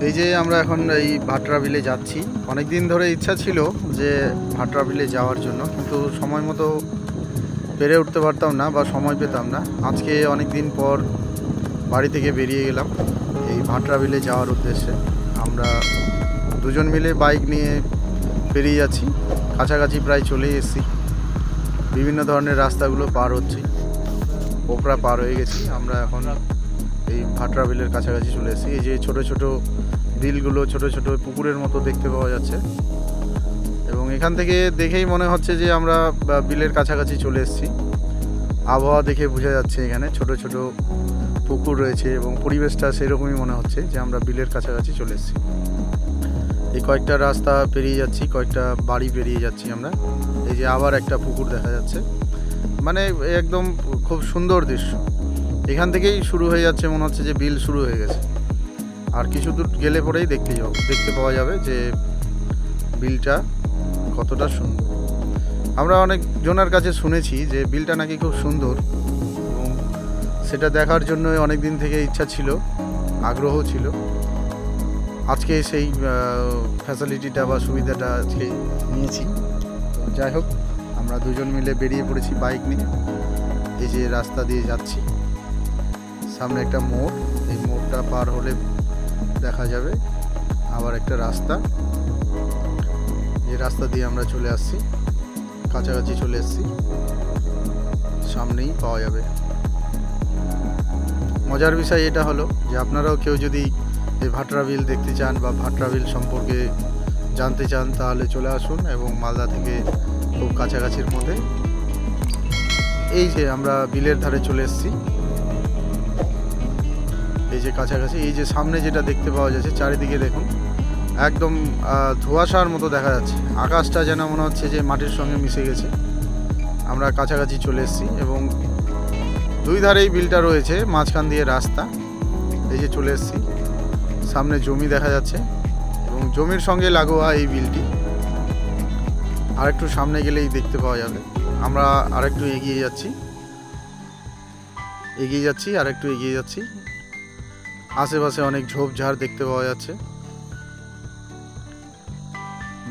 এই যে আমরা এখন এই ভাটরা বিলে যাচ্ছি। অনেক দিন ধরে ইচ্ছা ছিল যে ভাটরা বিলে যাওয়ার জন্য, কিন্তু সময় মতো পেরে উঠতে পারতাম না বা সময় পেতাম না। আজকে অনেক দিন পর বাড়ি থেকে বেরিয়ে গেলাম এই ভাটরা বিলে যাওয়ার উদ্দেশ্যে। আমরা দুজন মিলে বাইক নিয়ে বেরিয়ে যাচ্ছি। কাছাকাছি প্রায় চলে এসেছি। বিভিন্ন ধরনের রাস্তাগুলো পার হচ্ছি, পোপড়া পার হয়ে গেছি। আমরা এখন এই ভাটরা বিলের কাছাকাছি চলে এসেছি। এই যে ছোট ছোট বিলগুলো, ছোট ছোট পুকুরের মতো দেখতে পাওয়া যাচ্ছে, এবং এখান থেকে দেখেই মনে হচ্ছে যে আমরা বিলের কাছাকাছি চলে এসেছি। আবহাওয়া দেখে বোঝা যাচ্ছে এখানে ছোট ছোট পুকুর রয়েছে এবং পরিবেশটা সেরকমই মনে হচ্ছে যে আমরা বিলের কাছাকাছি চলে এসেছি। এই কয়েকটা রাস্তা পেরিয়ে যাচ্ছি, কয়েকটা বাড়ি পেরিয়ে যাচ্ছি আমরা। এই যে আবার একটা পুকুর দেখা যাচ্ছে, মানে একদম খুব সুন্দর দৃশ্য। এখান থেকেই শুরু হয়ে যাচ্ছে, মনে হচ্ছে যে বিল শুরু হয়ে গেছে। আর কিছু দূর গেলে পরেই দেখতে পাওয়া যাবে যে বিলটা কতটা সুন্দর। আমরা অনেক জনের কাছে শুনেছি যে বিলটা নাকি খুব সুন্দর, এবং সেটা দেখার জন্য অনেক দিন থেকে ইচ্ছা ছিল, আগ্রহ ছিল। আজকে সেই ফ্যাসিলিটিটা বা সুবিধাটা আজকে নিয়েছি। তো যাই হোক, আমরা দুজন মিলে বেরিয়ে পড়েছি বাইক নিয়ে। এই যে রাস্তা দিয়ে যাচ্ছি, সামনে একটা মোড়, এই মোড়টা পার হলে দেখা যাবে আবার একটা রাস্তা। এই রাস্তা দিয়ে আমরা চলে আসছি, কাছাকাছি চলে এসেছি, সামনেই পাওয়া যাবে। মজার বিষয় এটা হলো যে আপনারাও কেউ যদি এই ভাটরা বিল দেখতে চান বা ভাটরা বিল সম্পর্কে জানতে চান, তাহলে চলে আসুন। এবং মালদা থেকে খুব কাছাকাছির মধ্যে। এই যে আমরা বিলের ধারে চলে এসেছি, এই যে কাছাকাছি। এই যে সামনে যেটা দেখতে পাওয়া যাচ্ছে, চারিদিকে দেখুন একদম ধোঁয়াশার মতো দেখা যাচ্ছে। আকাশটা যেন মনে হচ্ছে যে মাটির সঙ্গে মিশে গেছে। আমরা কাছাকাছি চলে এসেছি এবং দুই ধারেই বিলটা রয়েছে, মাঝখান দিয়ে রাস্তা। এই যে চলে এসেছি, সামনে জমি দেখা যাচ্ছে এবং জমির সঙ্গে লাগোয়া এই বিলটি। আরেকটু সামনে গেলেই দেখতে পাওয়া যাবে। আমরা আরেকটু এগিয়ে যাচ্ছি, আরেকটু এগিয়ে যাচ্ছি। আশেপাশে অনেক ঝোপঝাড় দেখতে পাওয়া যাচ্ছে,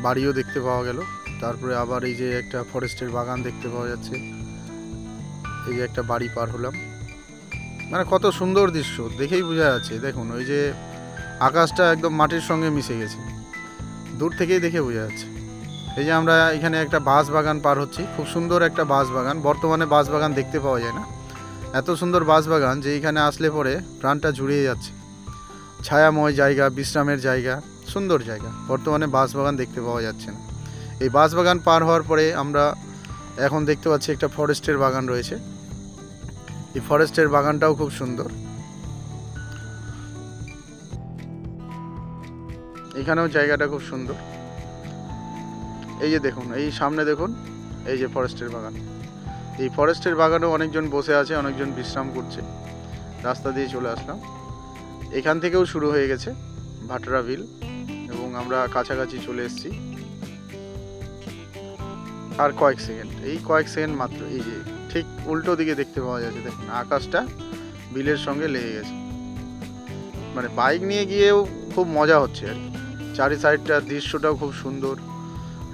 বাড়িও দেখতে পাওয়া গেল। তারপরে আবার এই যে একটা ফরেস্টের বাগান দেখতে পাওয়া যাচ্ছে। এই যে একটা বাড়ি পার হলাম, মানে কত সুন্দর দৃশ্য দেখেই বোঝা যাচ্ছে। দেখুন ওই যে আকাশটা একদম মাটির সঙ্গে মিশে গেছে, দূর থেকেই দেখে বোঝা যাচ্ছে। এই যে আমরা এখানে একটা বাঁশ বাগান পার হচ্ছি, খুব সুন্দর একটা বাঁশ বাগান। বর্তমানে বাঁশ বাগান দেখতে পাওয়া যায় না, এত সুন্দর বাঁশ বাগান যে এখানে আসলে পরে প্রাণটা জুড়িয়ে যাচ্ছে। ছায়াময় জায়গা, বিশ্রামের জায়গা, সুন্দর জায়গা। বর্তমানে বাঁশ বাগান দেখতে পাওয়া যাচ্ছে না। এই বাঁশ বাগান পার হওয়ার পরে আমরা এখন দেখতে পাচ্ছি একটা ফরেস্টের বাগান রয়েছে। এই ফরেস্টের বাগানটাও খুব সুন্দর। এখানেও জায়গাটা খুব সুন্দর। এই যে দেখুন, এই সামনে দেখুন, এই যে ফরেস্টের বাগান। এই ফরেস্টের বাগানেও অনেকজন বসে আছে, অনেকজন বিশ্রাম করছে। রাস্তা দিয়ে চলে আসলাম, এখান থেকেও শুরু হয়ে গেছে ভাটরা বিল এবং আমরা কাছাকাছি চলে এসেছি। আর কয়েক সেকেন্ড মাত্র। এই যে ঠিক উল্টো দিকে দেখতে পাওয়া যাচ্ছে, দেখুন আকাশটা বিলের সঙ্গে লেগে গেছে। মানে বাইক নিয়ে গিয়েও খুব মজা হচ্ছে আর কি। চারি সাইডটা দৃশ্যটাও খুব সুন্দর।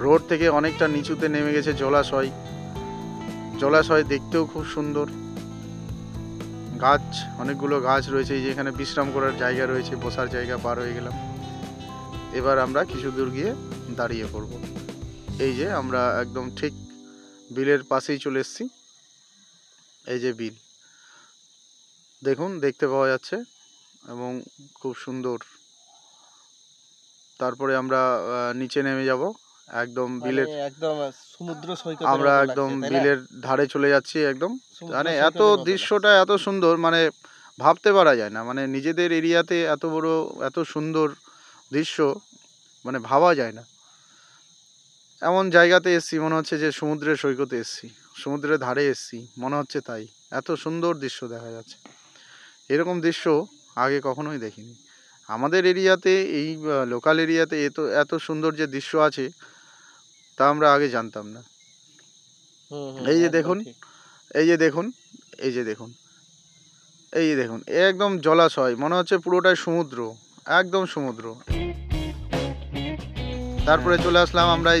রোড থেকে অনেকটা নিচুতে নেমে গেছে জলাশয় দেখতেও খুব সুন্দর। গাছ, অনেকগুলো গাছ রয়েছে। এই যে এখানে বিশ্রাম করার জায়গা রয়েছে, বসার জায়গা পার হয়ে গেলাম। এবার আমরা কিছু দূর গিয়ে দাঁড়িয়ে পড়ব। এই যে আমরা একদম ঠিক বিলের পাশেই চলে এসেছি। এই যে বিল দেখুন, দেখতে পাওয়া যাচ্ছে এবং খুব সুন্দর। তারপরে আমরা নিচে নেমে যাব, একদম বিলের একদম সমুদ্র সৈকত। আমরা একদম বিলের ধারে চলে যাচ্ছি একদম। মানে এত দৃশ্যটা এত সুন্দর, মানে ভাবতে পারা যায় না। মানে নিজেদের এরিয়াতে এত বড় এত সুন্দর দৃশ্য মানে ভাবা যায় না। এমন জায়গাতে এসছি, মনে হচ্ছে যে সমুদ্রের সৈকতে এসছি, সমুদ্রের ধারে এসছি, মনে হচ্ছে তাই। এত সুন্দর দৃশ্য দেখা যাচ্ছে। এরকম দৃশ্য আগে কখনোই দেখিনি আমাদের এরিয়াতে। এই লোকাল এরিয়াতে এত সুন্দর যে দৃশ্য আছে তা আমরা আগে জানতাম না। এই যে দেখুন, এই যে দেখুন, এই যে দেখুন, এই যে দেখুন, একদম জলাশয়, মনে হচ্ছে পুরোটাই সমুদ্র। একদম সমুদ্র। তারপরে চলে আসলাম আমরা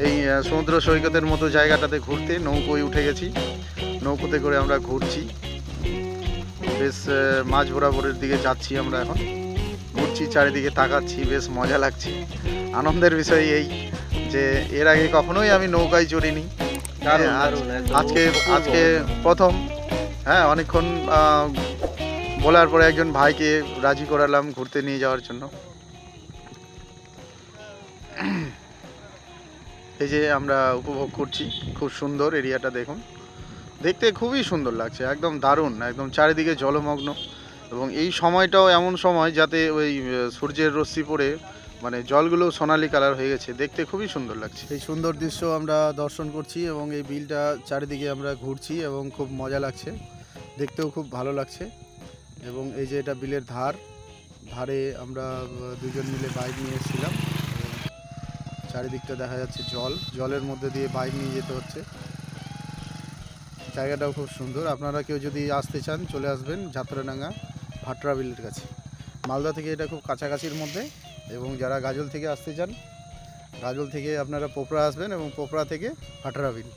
এই সমুদ্র সৈকতের মতো জায়গাটাতে ঘুরতে। নৌকোয় উঠে গেছি, নৌকোতে করে আমরা ঘুরছি, বেশ মাঝ বরাবরের দিকে যাচ্ছি। আমরা এখন ঘুরছি, চারিদিকে তাকাচ্ছি, বেশ মজা লাগছে। আনন্দের বিষয় এই যে এর আগে কখনোই আমি নৌকায় চড়িনি, আজকে আজকে প্রথম। হ্যাঁ, অনেকক্ষণ বলার পরে একজন ভাইকে রাজি করালাম ঘুরতে নিয়ে যাওয়ার জন্য। এই যে আমরা উপভোগ করছি, খুব সুন্দর এরিয়াটা দেখুন, দেখতে খুবই সুন্দর লাগছে, একদম দারুণ, একদম চারিদিকে জলমগ্ন। এবং এই সময়টাও এমন সময় যাতে ওই সূর্যের রশ্মি পড়ে মানে জলগুলো সোনালি কালার হয়ে গেছে, দেখতে খুবই সুন্দর লাগছে। এই সুন্দর দৃশ্য আমরা দর্শন করছি এবং এই বিলটা চারিদিকে আমরা ঘুরছি এবং খুব মজা লাগছে, দেখতেও খুব ভালো লাগছে। এবং এই যে এটা বিলের ধারে আমরা দুজন মিলে বাইক নিয়ে এসেছিলাম। চারিদিকটা দেখা যাচ্ছে জলের মধ্যে দিয়ে বাইক নিয়ে যেতে হচ্ছে। জায়গাটাও খুব সুন্দর। আপনারা কেউ যদি আসতে চান চলে আসবেন যাত্রাডাঙ্গা ভাটরা বিলের কাছে। মালদা থেকে এটা খুব কাছাকাছির মধ্যে। এবং যারা গাজল থেকে আসতে চান, গাজল থেকে আপনারা পোপড়া আসবেন এবং পোপড়া থেকে ভাটরা বিল।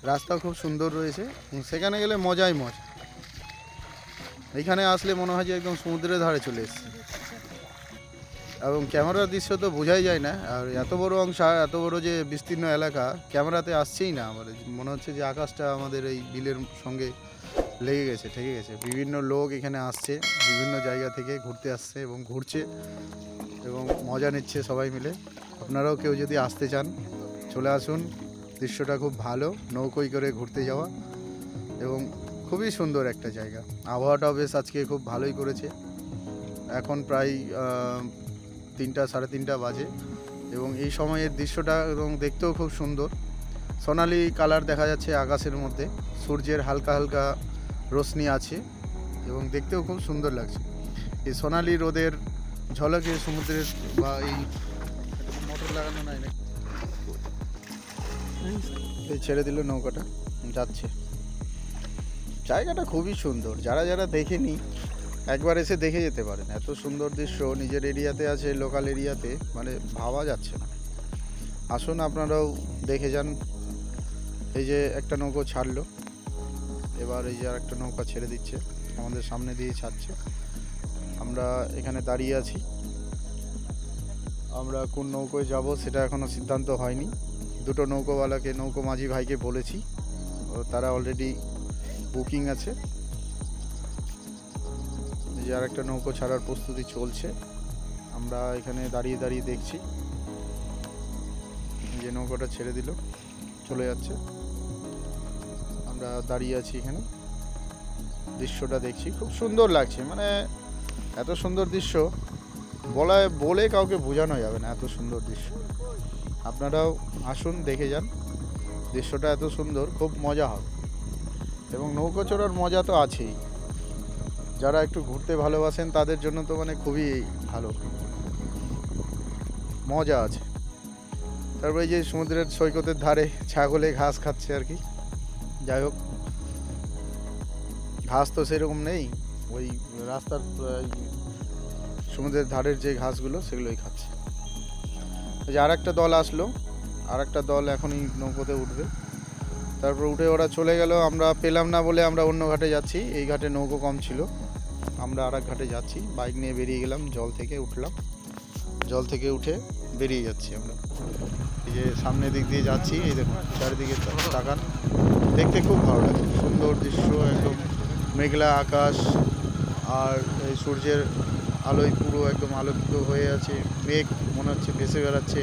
রাস্তাও খুব সুন্দর রয়েছে, সেখানে গেলে মজাই মজা। এইখানে আসলে মনে হয় যে একদম সমুদ্রের ধারে চলে এসেছে। এবং ক্যামেরার দৃশ্য তো বোঝাই যায় না, আর এত বড় অংশ, এত বড় যে বিস্তীর্ণ এলাকা, ক্যামেরাতে আসছেই না। আমাদের মনে হচ্ছে যে আকাশটা আমাদের এই বিলের সঙ্গে লেগে গেছে, ঠেকে গেছে। বিভিন্ন লোক এখানে আসছে, বিভিন্ন জায়গা থেকে ঘুরতে আসছে এবং ঘুরছে এবং মজা নিচ্ছে সবাই মিলে। আপনারাও কেউ যদি আসতে চান চলে আসুন, দৃশ্যটা খুব ভালো, নৌকোয় করে ঘুরতে যাওয়া এবং খুবই সুন্দর একটা জায়গা। আবহাওয়াটাও বেশ আজকে খুব ভালোই করেছে। এখন প্রায় 3টা সাড়ে 3টা বাজে এবং এই সময়ের দৃশ্যটা এবং দেখতেও খুব সুন্দর। সোনালি কালার দেখা যাচ্ছে আকাশের মধ্যে, সূর্যের হালকা হালকা রোশনি আছে এবং দেখতেও খুব সুন্দর লাগছে। এই সোনালি রোদের ঝলকে সমুদ্রের বা এই মোটর লাগানো নাই না, এই ছেড়ে দিল, নৌকাটা যাচ্ছে। জায়গাটা খুবই সুন্দর, যারা যারা দেখেনি একবার এসে দেখে যেতে পারেন। এত সুন্দর দৃশ্য নিজের এরিয়াতে আছে, লোকাল এরিয়াতে, মানে ভাবা যাচ্ছে না। আসুন আপনারাও দেখে যান। এই যে একটা নৌকো ছাড়লো, এবার এই যে আর একটা নৌকা ছেড়ে দিচ্ছে, আমাদের সামনে দিয়ে ছাড়ছে। আমরা এখানে দাঁড়িয়ে আছি, আমরা কোন নৌকোয় যাব সেটা এখনও সিদ্ধান্ত হয়নি। দুটো নৌকোওয়ালাকে, নৌকো মাঝি ভাইকে বলেছি, তারা অলরেডি বুকিং আছে। যে আর একটা নৌকো ছাড়ার প্রস্তুতি চলছে, আমরা এখানে দাঁড়িয়ে দাঁড়িয়ে দেখছি। যে নৌকোটা ছেড়ে দিল, চলে যাচ্ছে, আমরা দাঁড়িয়ে আছি এখানে, দৃশ্যটা দেখছি, খুব সুন্দর লাগছে। মানে এত সুন্দর দৃশ্য বলে কাউকে বোঝানো যাবে না, এত সুন্দর দৃশ্য। আপনারাও আসুন, দেখে যান, দৃশ্যটা এত সুন্দর, খুব মজা হবে। এবং নৌকো চড়ার মজা তো আছেই, যারা একটু ঘুরতে ভালোবাসেন তাদের জন্য তো মানে খুবই ভালো, মজা আছে। তারপরে যে সমুদ্রের সৈকতের ধারে ছাগলে ঘাস খাচ্ছে আর কি। যাই হোক, ঘাস তো সেরকম নেই, ওই রাস্তার সমুদ্রের ধারের যে ঘাসগুলো সেগুলোই খাচ্ছে। ওই যে আর একটা দল আসলো, আর একটা দল এখনই নৌকোতে উঠবে। তারপর উঠে ওরা চলে গেল, আমরা পেলাম না বলে আমরা অন্য ঘাটে যাচ্ছি। এই ঘাটে নৌকো কম ছিল, আমরা আর এক ঘাটে যাচ্ছি। বাইক নিয়ে বেরিয়ে গেলাম, জল থেকে উঠলাম, জল থেকে উঠে বেরিয়ে যাচ্ছি আমরা। এই যে সামনের দিক দিয়ে যাচ্ছি, এই দেখুন চারিদিকে তাকান, দেখতে খুব ভালো লাগে, সুন্দর দৃশ্য, একদম মেঘলা আকাশ আর এই সূর্যের আলোয় পুরো একদম আলোকিত হয়ে আছে। মেঘ মনে হচ্ছে ভেসে বেড়াচ্ছে,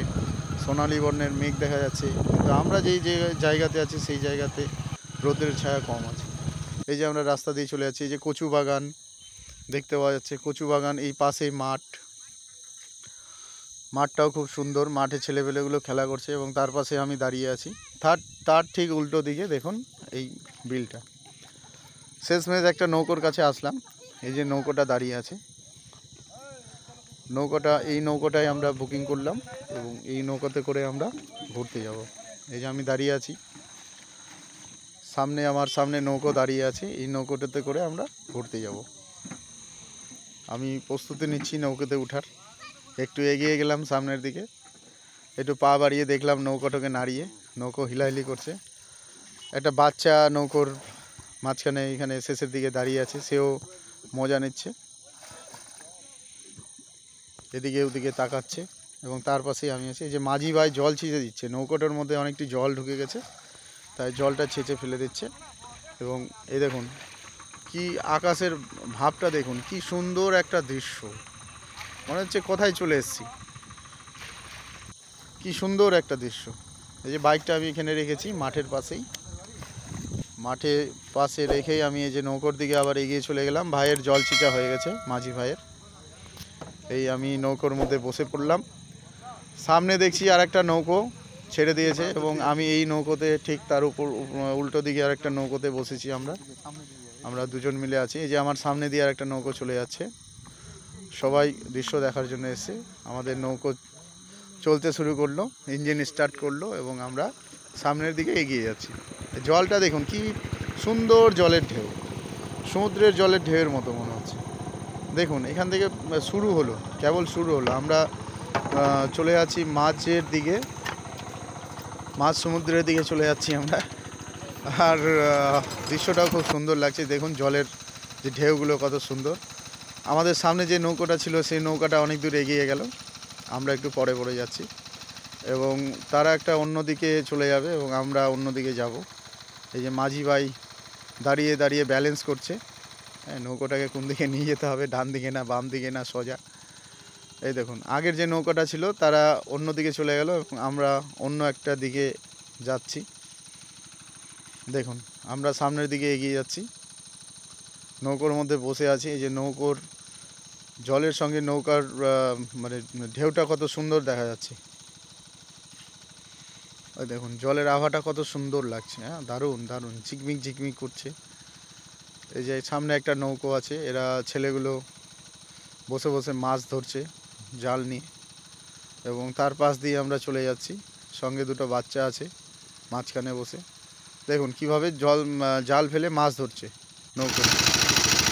সোনালি বর্ণের মেঘ দেখা যাচ্ছে। কিন্তু আমরা যেই যে জায়গাতে আছি সেই জায়গাতে রোদের ছায়া কম আছে। এই যে আমরা রাস্তা দিয়ে চলে যাচ্ছি, এই যে কচু বাগান দেখতে পাওয়া যাচ্ছে, কচু বাগান, এই পাশেই মাঠটাও খুব সুন্দর, মাঠে ছেলেপেলেগুলো খেলা করছে এবং তার পাশে আমি দাঁড়িয়ে আছি। তার ঠিক উল্টো দিকে দেখুন এই বিলটা। শেষমেশ একটা নৌকোর কাছে আসলাম, এই যে নৌকোটা দাঁড়িয়ে আছে, এই নৌকোটাই আমরা বুকিং করলাম এবং এই নৌকোতে করে আমরা ঘুরতে যাব। এই যে আমি দাঁড়িয়ে আছি, আমার সামনে নৌকো দাঁড়িয়ে আছে, এই নৌকোটাতে করে আমরা ঘুরতে যাব। আমি প্রস্তুতি নিচ্ছি নৌকোতে ওঠার। একটু এগিয়ে গেলাম সামনের দিকে, একটু পা বাড়িয়ে দেখলাম নৌকাটাকে নাড়িয়ে, নৌকো হিলাহিলি করছে। একটা বাচ্চা নৌকোর মাঝখানে এখানে শেষের দিকে দাঁড়িয়ে আছে, সেও মজা নিচ্ছে, এদিকে ওদিকে তাকাচ্ছে। এবং তার পাশেই আমি আছি। এই যে মাঝি ভাই জল ছিঁচে দিচ্ছে, নৌকোটার মধ্যে অনেকটি জল ঢুকে গেছে, তাই জলটা ছেঁচে ফেলে দিচ্ছে। এবং এই দেখুন কি আকাশের ভাবটা দেখুন, কি সুন্দর একটা দৃশ্য, মনে হচ্ছে কোথায় চলে এসেছি। কি সুন্দর একটা দৃশ্য। এই যে বাইকটা আমি এখানে রেখেছি মাঠের পাশেই, মাঠের পাশে রেখেই আমি এই যে নৌকোর দিকে আবার এগিয়ে চলে গেলাম। ভাইয়ের জল ছিটা হয়ে গেছে, মাঝি ভাইয়ের। এই আমি নৌকোর মধ্যে বসে পড়লাম। সামনে দেখছি আর একটা নৌকো ছেড়ে দিয়েছে এবং আমি এই নৌকোতে ঠিক তার উপর উল্টো দিকে আর একটা নৌকোতে বসেছি। আমরা দুজন মিলে আছি। এই যে আমার সামনে দিয়ে আর একটা নৌকো চলে যাচ্ছে, সবাই দৃশ্য দেখার জন্য এসে। আমাদের নৌকো চলতে শুরু করলো, ইঞ্জিন স্টার্ট করলো এবং আমরা সামনের দিকে এগিয়ে যাচ্ছি। জলটা দেখুন কি সুন্দর জলের ঢেউ, সমুদ্রের জলের ঢেউয়ের মতো মনে হচ্ছে। দেখুন এখান থেকে শুরু হলো, কেবল শুরু হলো। আমরা চলে যাচ্ছি মাঝের দিকে, মাঝ সমুদ্রের দিকে চলে যাচ্ছি আমরা। আর দৃশ্যটাও খুব সুন্দর লাগছে। দেখুন জলের যে ঢেউগুলো কত সুন্দর। আমাদের সামনে যে নৌকাটা ছিল সেই নৌকাটা অনেক দূর এগিয়ে গেল, আমরা একটু পরে পরে যাচ্ছি এবং তারা একটা অন্য দিকে চলে যাবে এবং আমরা অন্য দিকে যাব। এই যে মাঝি ভাই দাঁড়িয়ে দাঁড়িয়ে ব্যালেন্স করছে, হ্যাঁ, নৌকাটাকে কোন দিকে নিয়ে যেতে হবে, ডান দিকে না বাম দিকে না সোজা। এই দেখুন আগের যে নৌকাটা ছিল তারা অন্য দিকে চলে গেল এবং আমরা অন্য একটা দিকে যাচ্ছি। দেখুন আমরা সামনের দিকে এগিয়ে যাচ্ছি, নৌকোর মধ্যে বসে আছি। এই যে নৌকোর জলের সঙ্গে নৌকার মানে ঢেউটা কত সুন্দর দেখা যাচ্ছে। ওই দেখুন জলের আভাটা কত সুন্দর লাগছে, হ্যাঁ, দারুণ দারুণ, ঝিকমিক ঝিকমিক করছে। এই যে সামনে একটা নৌকো আছে, এরা ছেলেগুলো বসে বসে মাছ ধরছে জাল নিয়ে এবং তার পাশ দিয়ে আমরা চলে যাচ্ছি। সঙ্গে দুটো বাচ্চা আছে মাঝখানে বসে। দেখুন কিভাবে জাল ফেলে মাছ ধরছে নৌকো।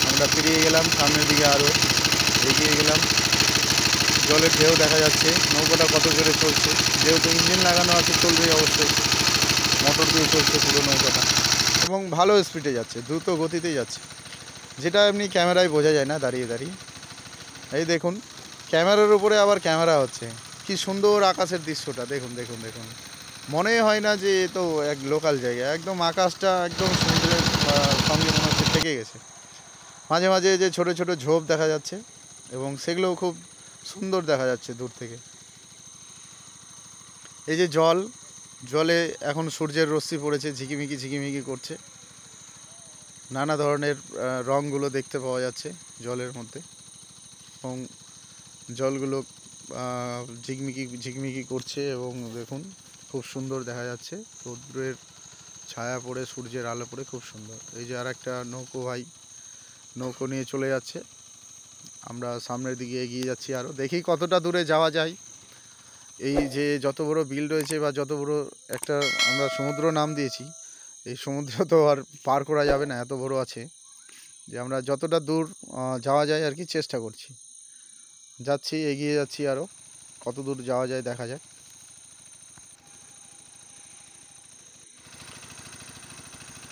আমরা ফিরিয়ে গেলাম সামনের দিকে, আরও এগিয়ে গেলাম। জলের ঢেউ দেখা যাচ্ছে, নৌকাটা কত জোরে চলছে, যেহেতু ইঞ্জিন লাগানো আছে চলবেই অবশ্যই, মোটর দিয়ে চলছে পুরো নৌকাটা এবং ভালো স্পিডে যাচ্ছে, দ্রুত গতিতেই যাচ্ছে, যেটা এমনি ক্যামেরায় বোঝা যায় না দাঁড়িয়ে দাঁড়িয়ে। এই দেখুন ক্যামেরার উপরে আবার ক্যামেরা হচ্ছে, কি সুন্দর আকাশের দৃশ্যটা দেখুন দেখুন দেখুন। মনে হয় না যে এ তো এক লোকাল জায়গা, একদম আকাশটা একদম সমুদ্রের সঙ্গে মনে হচ্ছে থেকে গেছে। মাঝে মাঝে যে ছোট ছোট ঝোপ দেখা যাচ্ছে এবং সেগুলোও খুব সুন্দর দেখা যাচ্ছে দূর থেকে। এই যে জলে এখন সূর্যের রশ্মি পড়েছে, ঝিকিমিকি ঝিকিমিকি করছে, নানা ধরনের রঙগুলো দেখতে পাওয়া যাচ্ছে জলের মধ্যে এবং জলগুলো ঝিকমিকি ঝিকমিকি করছে এবং দেখুন খুব সুন্দর দেখা যাচ্ছে, রৌদ্রের ছায়া পড়ে সূর্যের আলো পড়ে খুব সুন্দর। এই যে আর একটা নৌকো ভাই নৌকো নিয়ে চলে যাচ্ছে, আমরা সামনের দিকে এগিয়ে যাচ্ছি, আরও দেখি কতটা দূরে যাওয়া যায়। এই যে যত বড় বিল রয়েছে বা যত বড় একটা আমরা সমুদ্র নাম দিয়েছি, এই সমুদ্র তো আর পার করা যাবে না, এত বড় আছে যে আমরা যতটা দূর যাওয়া যায় আর কি চেষ্টা করছি, যাচ্ছি এগিয়ে যাচ্ছি, আরও কত দূর যাওয়া যায় দেখা যাক।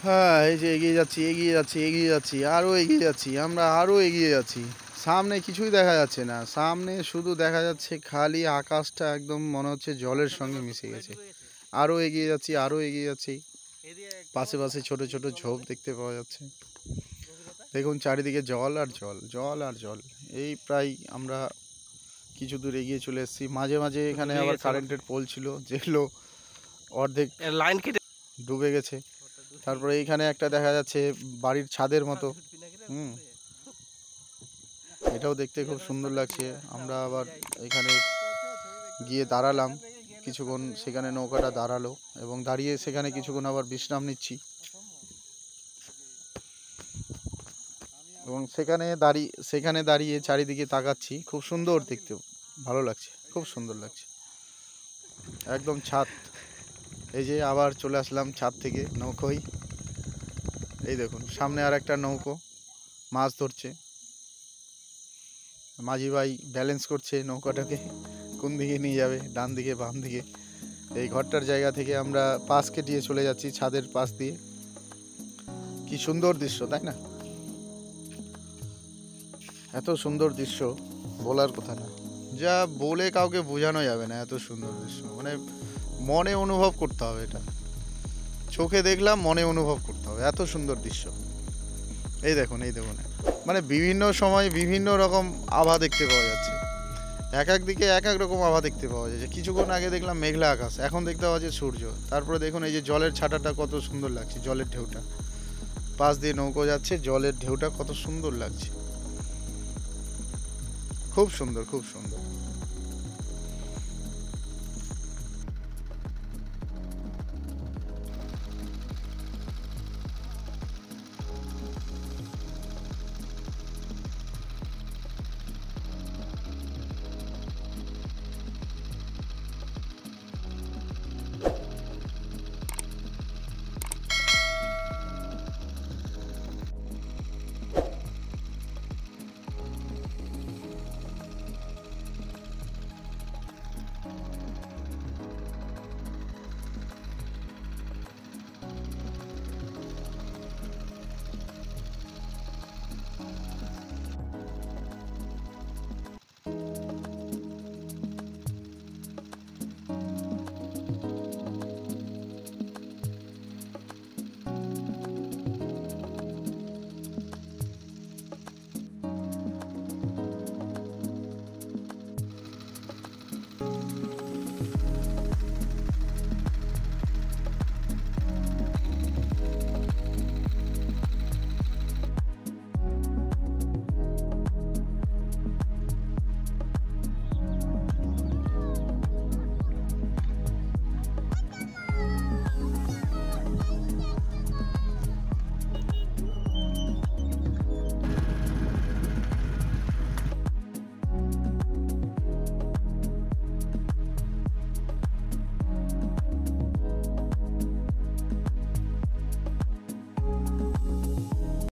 হ্যাঁ এই যে এগিয়ে যাচ্ছি এগিয়ে যাচ্ছি এগিয়ে যাচ্ছি, আরও এগিয়ে যাচ্ছি, আমরা আরও এগিয়ে যাচ্ছি। সামনে কিছুই দেখা যাচ্ছে না, সামনে শুধু দেখা যাচ্ছে খালি আকাশটা, একদম মনে হচ্ছে জলের সঙ্গে মিশে গেছে। আরও এগিয়ে যাচ্ছি আরও এগিয়ে যাচ্ছি, পাশে পাশে ছোট ছোট ঝোপ দেখতে পাওয়া যাচ্ছে। দেখুন চারিদিকে জল আর জল, জল আর জল। এই প্রায় আমরা কিছু দূর এগিয়ে চলে এসেছি। মাঝে মাঝে এখানে আবার কারেন্টের পোল ছিল যেগুলো অর্ধেক লাইন কেটে ডুবে গেছে। তারপরে এইখানে একটা দেখা যাচ্ছে বাড়ির ছাদের মতো, এটাও দেখতে খুব সুন্দর লাগছে। আমরা আবার এখানে গিয়ে দাঁড়ালাম কিছুক্ষণ, সেখানে নৌকাটা দাঁড়ালো এবং দাঁড়িয়ে সেখানে কিছুক্ষণ আবার বিশ্রাম নিচ্ছি এবং সেখানে দাঁড়িয়ে চারিদিকে তাকাচ্ছি। খুব সুন্দর দেখতে, ভালো লাগছে, খুব সুন্দর লাগছে, একদম ছাদ। এই যে আবার চলে আসলাম ছাদ থেকে নৌকোয়। এই দেখুন সামনে আর একটা নৌকো মাছ ধরছে। মাঝি ভাই ব্যালেন্স করছে নৌকাটাকে, কোন দিকে নিয়ে যাবে, ডান দিকে বাম দিকে। এই ঘরটার জায়গা থেকে আমরা পাশ কেটিয়ে চলে যাচ্ছি ছাদের পাশ দিয়ে। কি সুন্দর দৃশ্য, তাই না? এত সুন্দর দৃশ্য বলার কথা না, যা বলে কাউকে বোঝানো যাবে না। এত সুন্দর দৃশ্য, মানে মনে অনুভব করতে হবে এটা। চোখে দেখলাম, মনে অনুভব করতে হবে, এত সুন্দর দৃশ্য। এই দেখুন, এই দেখুন, মানে বিভিন্ন সময় বিভিন্ন রকম আভা দেখতে পাওয়া যাচ্ছে। এক এক দিকে এক এক রকম আভা দেখতে পাওয়া যাচ্ছে। কিছুক্ষণ আগে দেখলাম মেঘলা আকাশ, এখন দেখতে পাওয়া যাচ্ছে সূর্য। তারপরে দেখুন এই যে জলের ছাটাটা কত সুন্দর লাগছে, জলের ঢেউটা পাশ দিয়ে নৌকো যাচ্ছে, জলের ঢেউটা কত সুন্দর লাগছে। খুব সুন্দর, খুব সুন্দর।